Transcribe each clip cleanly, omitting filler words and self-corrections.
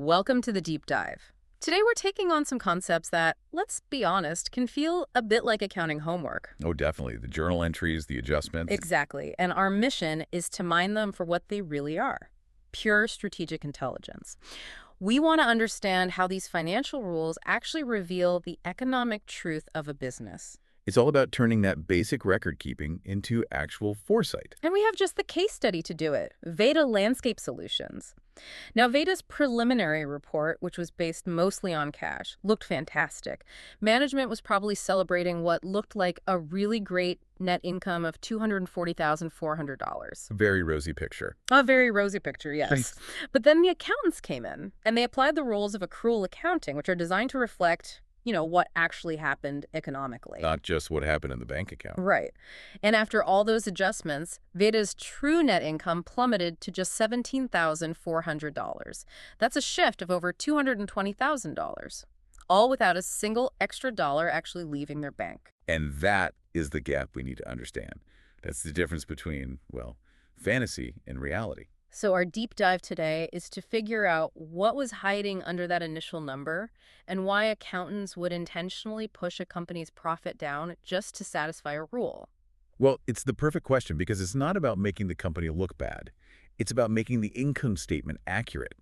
Welcome to the deep dive. Today we're taking on some concepts that, let's be honest, can feel a bit like accounting homework. Oh, definitely. The journal entries, the adjustments. Exactly. And our mission is to mine them for what they really are: pure strategic intelligence. We want to understand how these financial rules actually reveal the economic truth of a business. It's all about turning that basic record keeping into actual foresight. And we have just the case study to do it: Veda Landscape Solutions. Now, Veda's preliminary report, which was based mostly on cash, looked fantastic. Management was probably celebrating what looked like a really great net income of $240,400. A very rosy picture. A very rosy picture, yes. Nice. But then the accountants came in, and they applied the rules of accrual accounting, which are designed to reflect, what actually happened economically. Not just what happened in the bank account. Right. And after all those adjustments, Veda's true net income plummeted to just $17,400. That's a shift of over $220,000, all without a single extra dollar actually leaving their bank. And that is the gap we need to understand. That's the difference between, well, fantasy and reality. So our deep dive today is to figure out what was hiding under that initial number and why accountants would intentionally push a company's profit down just to satisfy a rule. Well, it's the perfect question because it's not about making the company look bad. It's about making the income statement accurate.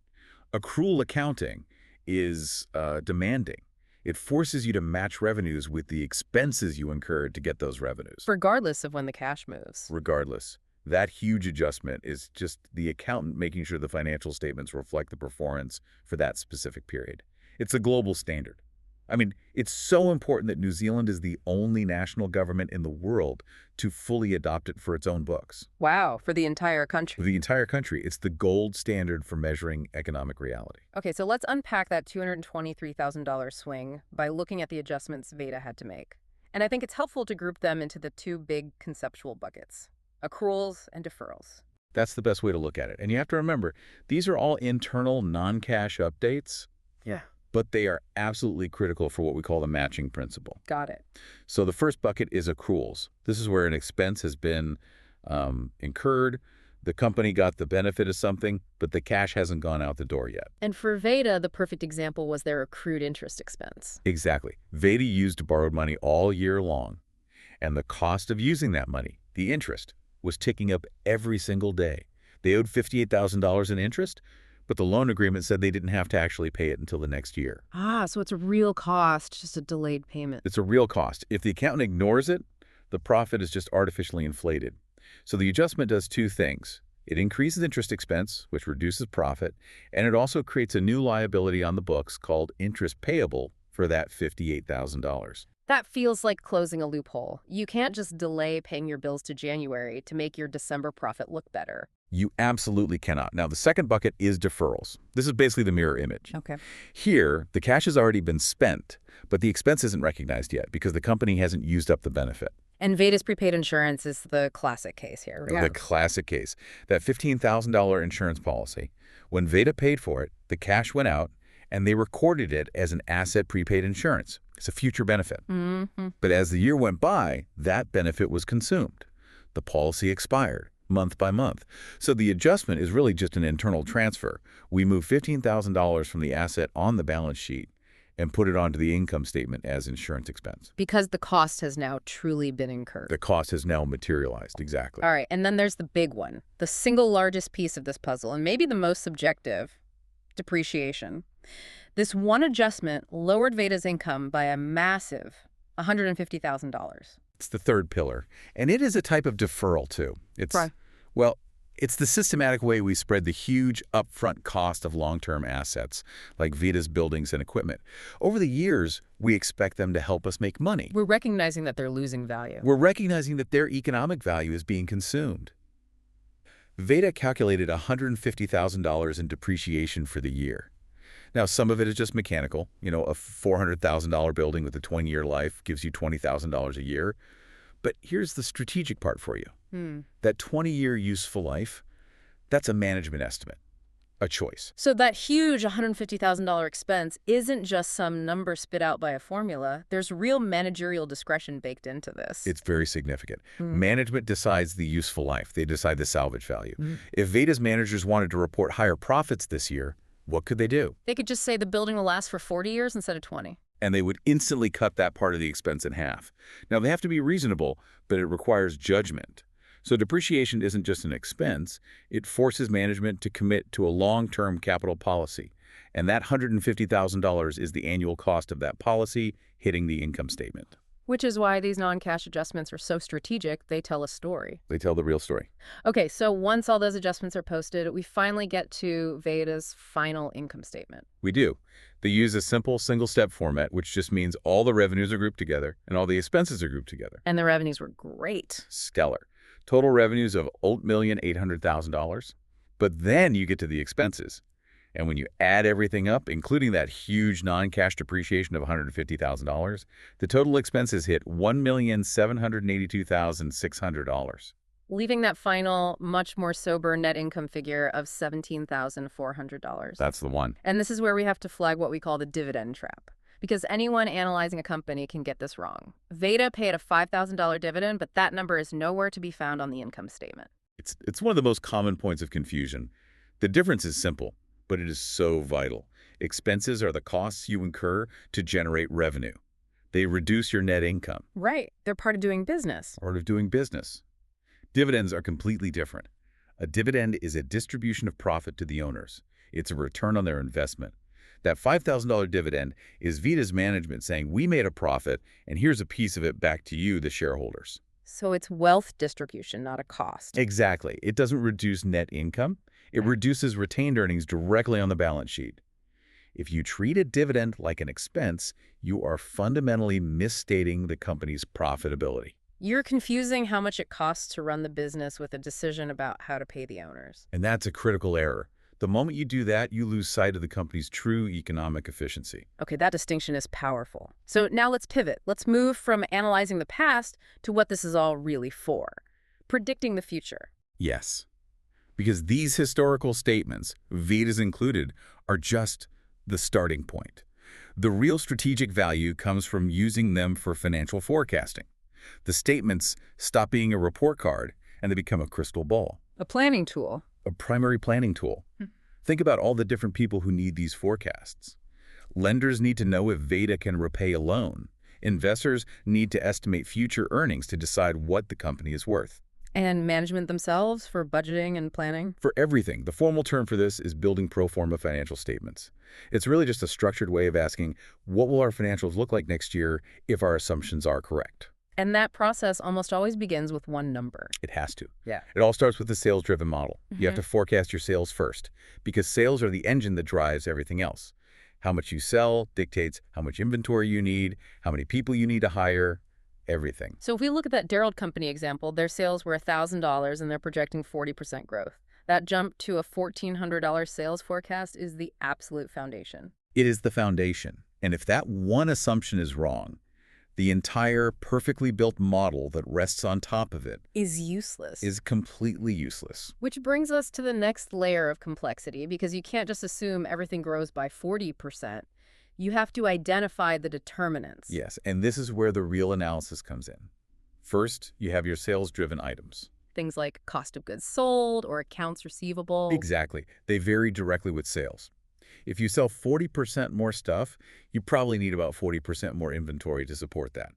Accrual accounting is demanding. It forces you to match revenues with the expenses you incurred to get those revenues. Regardless of when the cash moves. Regardless. That huge adjustment is just the accountant making sure the financial statements reflect the performance for that specific period. It's a global standard. I mean, it's so important that New Zealand is the only national government in the world to fully adopt it for its own books. Wow, for the entire For country. the entire country, it's the gold standard for measuring economic reality. Okay, so let's unpack that $223,000 swing by looking at the adjustments Veda had to make. And I think it's helpful to group them into the two big conceptual buckets: accruals and deferrals. That's the best way to look at it. And you have to remember, these are all internal non-cash updates, Yeah. but they are absolutely critical for what we call the matching principle. Got it. So the first bucket is accruals. This is where an expense has been incurred. The company got the benefit of something, but the cash hasn't gone out the door yet. And for Veda, the perfect example was their accrued interest expense. Exactly. Veda used borrowed money all year long, and the cost of using that money, the interest, was ticking up every single day. They owed $58,000 in interest, but the loan agreement said they didn't have to actually pay it until the next year. Ah, so it's a real cost, just a delayed payment. It's a real cost. If the accountant ignores it, the profit is just artificially inflated. So the adjustment does two things. It increases interest expense, which reduces profit, and it also creates a new liability on the books called interest payable for that $58,000. That feels like closing a loophole. You can't just delay paying your bills to January to make your December profit look better. You absolutely cannot. Now, the second bucket is deferrals. This is basically the mirror image. Okay. Here, the cash has already been spent, but the expense isn't recognized yet because the company hasn't used up the benefit. And Veda's prepaid insurance is the classic case here. Right? The classic case. That $15,000 insurance policy, when Veda paid for it, the cash went out, and they recorded it as an asset prepaid insurance. It's a future benefit. Mm-hmm. But as the year went by, that benefit was consumed. The policy expired month by month. So the adjustment is really just an internal transfer. We move $15,000 from the asset on the balance sheet and put it onto the income statement as insurance expense. Because the cost has now truly been incurred. The cost has now materialized, exactly. All right, and then there's the big one, the single largest piece of this puzzle, and maybe the most subjective: depreciation. This one adjustment lowered Veda's income by a massive $150,000. It's the third pillar, and it is a type of deferral, too. Right. Well, it's the systematic way we spread the huge upfront cost of long-term assets, like Veda's buildings and equipment. Over the years, we expect them to help us make money. We're recognizing that they're losing value. We're recognizing that their economic value is being consumed. Veda calculated $150,000 in depreciation for the year. Now, some of it is just mechanical. A $400,000 building with a 20-year life gives you $20,000 a year. But here's the strategic part for you. That 20-year useful life, that's a management estimate, a choice. So that huge $150,000 expense isn't just some number spit out by a formula. There's real managerial discretion baked into this. It's very significant. Management decides the useful life. They decide the salvage value. If Veda's managers wanted to report higher profits this year, What could they do? They could just say the building will last for 40 years instead of 20. And they would instantly cut that part of the expense in half. Now, they have to be reasonable, but it requires judgment. So depreciation isn't just an expense. It forces management to commit to a long-term capital policy. And that $150,000 is the annual cost of that policy hitting the income statement. Which is why these non-cash adjustments are so strategic. They tell a story. They tell the real story. Okay, so once all those adjustments are posted, we finally get to Veda's final income statement. We do. They use a simple single-step format, which just means all the revenues are grouped together and all the expenses are grouped together. And the revenues were great. Stellar. Total revenues of $8,800,000. But then you get to the expenses. And when you add everything up, including that huge non-cash depreciation of $150,000, the total expenses hit $1,782,600. Leaving that final, much more sober net income figure of $17,400. That's the one. And this is where we have to flag what we call the dividend trap. Because anyone analyzing a company can get this wrong. Veda paid a $5,000 dividend, but that number is nowhere to be found on the income statement. It's one of the most common points of confusion. The difference is simple, but it is so vital. Expenses are the costs you incur to generate revenue. They reduce your net income. Right. They're part of doing business. Part of doing business. Dividends are completely different. A dividend is a distribution of profit to the owners. It's a return on their investment. That $5,000 dividend is Veda's management saying, we made a profit, and here's a piece of it back to you, the shareholders. So it's wealth distribution, not a cost. Exactly. It doesn't reduce net income. It reduces retained earnings directly on the balance sheet. If you treat a dividend like an expense, you are fundamentally misstating the company's profitability. You're confusing how much it costs to run the business with a decision about how to pay the owners. And that's a critical error. The moment you do that, you lose sight of the company's true economic efficiency. Okay, that distinction is powerful. So now let's pivot. Let's move from analyzing the past to what this is all really for. Predicting the future. Yes. Because these historical statements, Veda's included, are just the starting point. The real strategic value comes from using them for financial forecasting. The statements stop being a report card and they become a crystal ball. A planning tool. A primary planning tool. Think about all the different people who need these forecasts. Lenders need to know if Veda can repay a loan. Investors need to estimate future earnings to decide what the company is worth. And management themselves for budgeting and planning? For everything. The formal term for this is building pro forma financial statements. It's really just a structured way of asking, what will our financials look like next year if our assumptions are correct? And that process almost always begins with one number. It has to. Yeah. It all starts with the sales-driven model. You have to forecast your sales first, because sales are the engine that drives everything else. How much you sell dictates how much inventory you need, how many people you need to hire, everything. So if we look at that Darrell Company example, their sales were $1,000 and they're projecting 40% growth. That jump to a $1,400 sales forecast is the absolute foundation. It is the foundation. And if that one assumption is wrong, the entire perfectly built model that rests on top of it Is useless. is completely useless. Which brings us to the next layer of complexity, because you can't just assume everything grows by 40%. You have to identify the determinants. Yes, and this is where the real analysis comes in. First, you have your sales-driven items. Things like cost of goods sold or accounts receivable. Exactly. They vary directly with sales. If you sell 40% more stuff, you probably need about 40% more inventory to support that.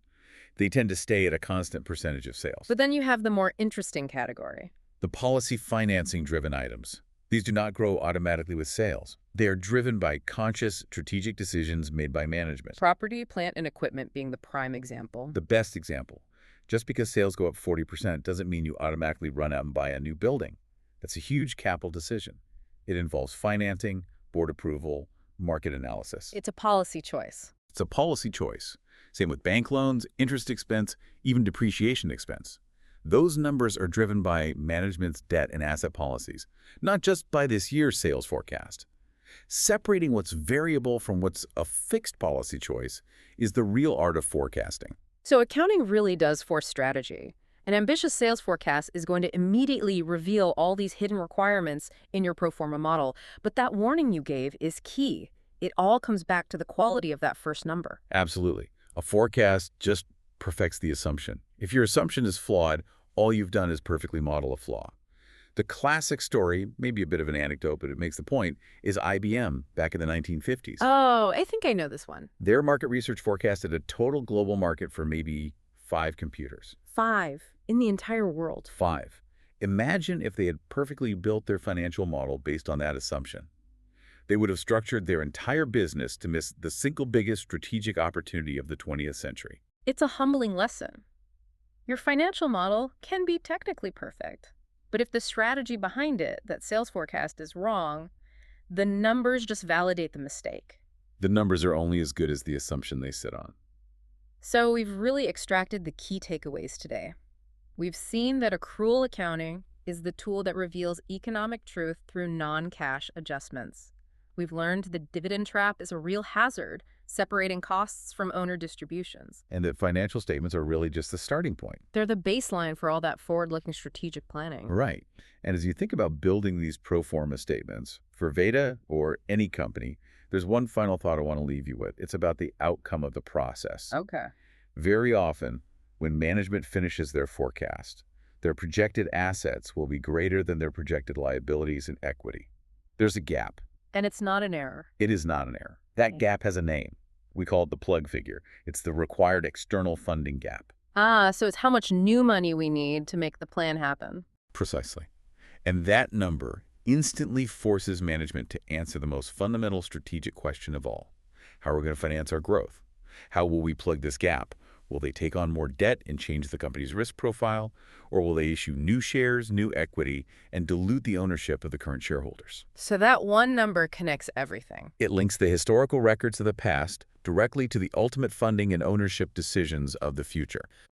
They tend to stay at a constant percentage of sales. But then you have the more interesting category. The policy financing-driven items. These do not grow automatically with sales. They are driven by conscious, strategic decisions made by management. Property, plant, and equipment being the prime example. The best example. Just because sales go up 40% doesn't mean you automatically run out and buy a new building. That's a huge capital decision. It involves financing, board approval, market analysis. It's a policy choice. It's a policy choice. Same with bank loans, interest expense, even depreciation expense. Those numbers are driven by management's debt and asset policies, not just by this year's sales forecast. Separating what's variable from what's a fixed policy choice is the real art of forecasting. So accounting really does force strategy. An ambitious sales forecast is going to immediately reveal all these hidden requirements in your pro forma model, but that warning you gave is key. It all comes back to the quality of that first number. Absolutely. A forecast just perfects the assumption. If your assumption is flawed, all you've done is perfectly model a flaw. The classic story, maybe a bit of an anecdote, but it makes the point, is IBM back in the 1950s. Oh, I think I know this one. Their market research forecasted a total global market for maybe 5 computers. 5 in the entire world. 5. Imagine if they had perfectly built their financial model based on that assumption. They would have structured their entire business to miss the single biggest strategic opportunity of the 20th century. It's a humbling lesson. Your financial model can be technically perfect, but if the strategy behind it, that sales forecast, is wrong, the numbers just validate the mistake. The numbers are only as good as the assumption they sit on. So we've really extracted the key takeaways today. We've seen that accrual accounting is the tool that reveals economic truth through non-cash adjustments. We've learned the dividend trap is a real hazard, separating costs from owner distributions. And that financial statements are really just the starting point. They're the baseline for all that forward-looking strategic planning. Right. And as you think about building these pro forma statements, for Veda or any company, there's one final thought I want to leave you with. It's about the outcome of the process. Okay. Very often, when management finishes their forecast, their projected assets will be greater than their projected liabilities and equity. There's a gap. And it's not an error. It is not an error. That gap has a name. We call it the plug figure. It's the required external funding gap. So it's how much new money we need to make the plan happen. Precisely. And that number instantly forces management to answer the most fundamental strategic question of all. How are we going to finance our growth? How will we plug this gap? Will they take on more debt and change the company's risk profile? Or will they issue new shares, new equity, and dilute the ownership of the current shareholders? So that one number connects everything. It links the historical records of the past directly to the ultimate funding and ownership decisions of the future.